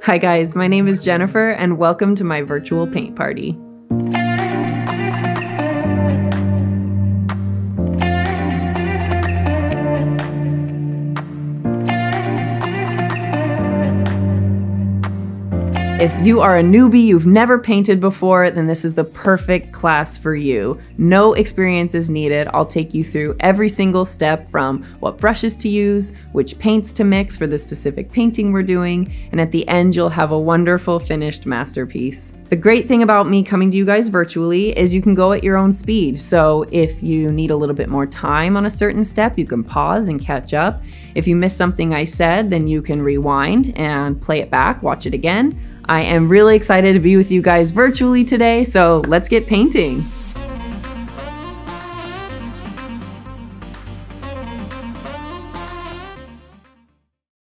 Hi guys, my name is Jennifer and welcome to my virtual paint party. If you are a newbie, you've never painted before, then this is the perfect class for you. No experience is needed. I'll take you through every single step from what brushes to use, which paints to mix for the specific painting we're doing, and at the end you'll have a wonderful finished masterpiece. The great thing about me coming to you guys virtually is you can go at your own speed. So if you need a little bit more time on a certain step, you can pause and catch up. If you missed something I said, then you can rewind and play it back, watch it again. I am really excited to be with you guys virtually today, so let's get painting.